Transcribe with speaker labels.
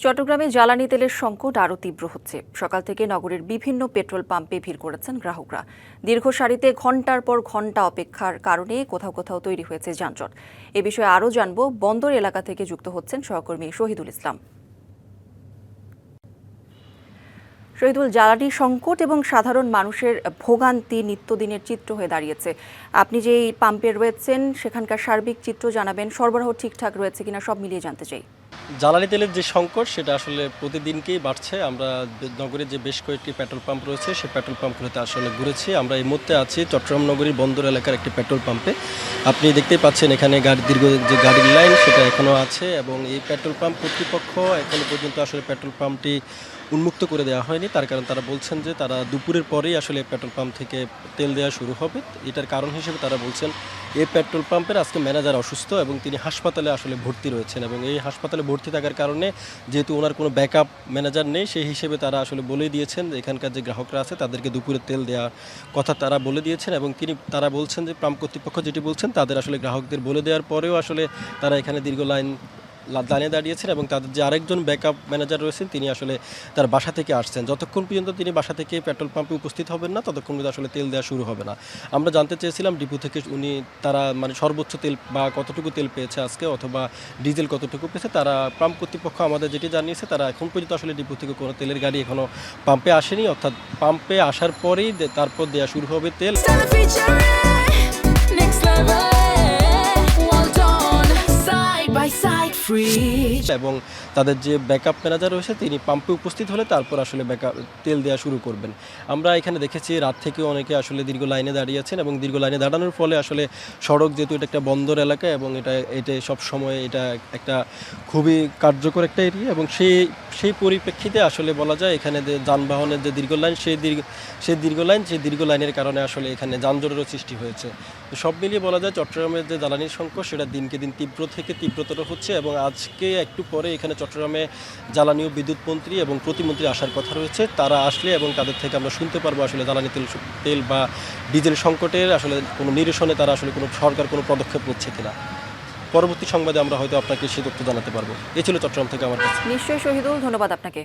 Speaker 1: চট্টগ্রামে জ্বালানি তেলের সংকট আরও তীব্র হচ্ছে। সকাল থেকে নগরের বিভিন্ন পেট্রোল পাম্পে ভিড় করেছেন গ্রাহকরা। দীর্ঘ সারিতে ঘণ্টার পর ঘণ্টা অপেক্ষার কারণে কোথাও কোথাও তৈরি হয়েছে যানজট। এ বিষয়ে আরও জানব, বন্দর এলাকা থেকে যুক্ত হচ্ছেন সহকর্মী শহীদুল ইসলাম। শহীদুল, জ্বালানি সংকট এবং সাধারণ মানুষের ভোগান্তি নিত্যদিনের চিত্র হয়ে দাঁড়িয়েছে। আপনি যেই পাম্পে রয়েছেন সেখানকার সার্বিক চিত্র জানাবেন, সরবরাহ ঠিকঠাক রয়েছে কিনা সব মিলিয়ে জানতে চাই।
Speaker 2: জ্বালানি তেলের যে সংকট সেটা আসলে প্রতিদিনকেই বাড়ছে। আমরা নগরের যে বেশ কয়েকটি পেট্রোল পাম্প রয়েছে সেই পেট্রোল পাম্পগুলোতে আসলে ঘুরেছি। আমরা এই মুহূর্তে আছি চট্টগ্রাম নগরীর বন্দর এলাকার একটি পেট্রোল পাম্পে। আপনি দেখতেই পাচ্ছেন এখানে দীর্ঘ যে গাড়ির লাইন সেটা এখনও আছে এবং এই পেট্রোল পাম্প কর্তৃপক্ষ এখনো পর্যন্ত আসলে পেট্রোল পাম্পটি উন্মুক্ত করে দেওয়া হয়নি। তার কারণ তারা বলছেন যে তারা দুপুরের পরেই আসলে পেট্রোল পাম্প থেকে তেল দেওয়া শুরু হবে। এটার কারণ হিসেবে তারা বলছেন এই পেট্রোল পাম্পের আজকে ম্যানেজার অসুস্থ এবং তিনি হাসপাতালে আসলে ভর্তি রয়েছেন এবং এই হাসপাতালে ভর্তি থাকার কারণে যেহেতু ওনার কোনো ব্যাকআপ ম্যানেজার নেই, সেই হিসেবে তারা আসলে বলেই দিয়েছেন এখানকার যে গ্রাহকরা আছে তাদেরকে দুপুরে তেল দেওয়ার কথা তারা বলে দিয়েছেন এবং তারা বলছেন যে পাম্প কর্তৃপক্ষ যেটি বলছেন তাদের আসলে গ্রাহকদের বলে দেওয়ার পরেও আসলে তারা এখানে দীর্ঘ লাইনে দাঁড়িয়েছেন এবং তাদের যে আরেকজন ব্যাকআপ ম্যানেজার রয়েছেন তিনি আসলে তার বাসা থেকে আসছেন। যতক্ষণ পর্যন্ত তিনি বাসা থেকে পেট্রোল পাম্পে উপস্থিত হবেন না ততক্ষণ পর্যন্ত আসলে তেল দেওয়া শুরু হবে না। আমরা জানতে চেয়েছিলাম ডিপো থেকে তারা মানে সর্বোচ্চ তেল বা কতটুকু তেল পেয়েছে আজকে অথবা ডিজেল কতটুকু পেয়েছে। তারা পাম্প কর্তৃপক্ষ আমাদের যেটি জানিয়েছে তারা এখন পর্যন্ত আসলে ডিপো থেকে কোনো তেলের গাড়ি এখনও পাম্পে আসেনি, অর্থাৎ পাম্পে আসার পরেই তারপর দেওয়া শুরু হবে তেল। এবং তাদের যে ব্যাকআপ ম্যানেজার রয়েছে তিনি পাম্পে উপস্থিত হলে তারপর আসলে তেল দেওয়া শুরু করবেন। আমরা এখানে দেখেছি রাত থেকেও অনেকে আসলে দীর্ঘ লাইনে দাঁড়িয়েছেন এবং দীর্ঘ লাইনে দাঁড়ানোর ফলে আসলে সড়ক যেহেতু এটা একটা বন্দর এলাকা এবং এটা সব সময় এটা একটা খুবই কার্যকর একটা এরিয়া এবং সেই পরিপ্রেক্ষিতে আসলে বলা যায় এখানে যে যানবাহনের যে দীর্ঘ লাইন সেই দীর্ঘ লাইনের কারণে আসলে এখানে যানজটেরও সৃষ্টি হয়েছে। তো সব মিলিয়ে বলা যায় চট্টগ্রামের যে জ্বালানির সংকট সেটা দিনকে দিন তীব্র থেকে তীব্রতর হচ্ছে এবং আজকে একটু পরে এখানে চট্টগ্রামে জ্বালানি ও বিদ্যুৎ মন্ত্রী এবং প্রতিমন্ত্রী আসার কথা রয়েছে। তারা আসলে এবং তাদের থেকে আমরা শুনতে পারবো আসলে জ্বালানি তেল বা ডিজেল সংকটের আসলে কোনো নিরসনে তারা আসলে কোনো সরকার কোনো পদক্ষেপ নিচ্ছে কিনা। পরবর্তী সংবাদে আমরা হয়তো আপনাকে সে তথ্য জানাতে পারবো। এই ছিল চট্টগ্রাম থেকে আমার কাছে।
Speaker 1: নিশ্চয়ই শহীদুল, ধন্যবাদ আপনাকে।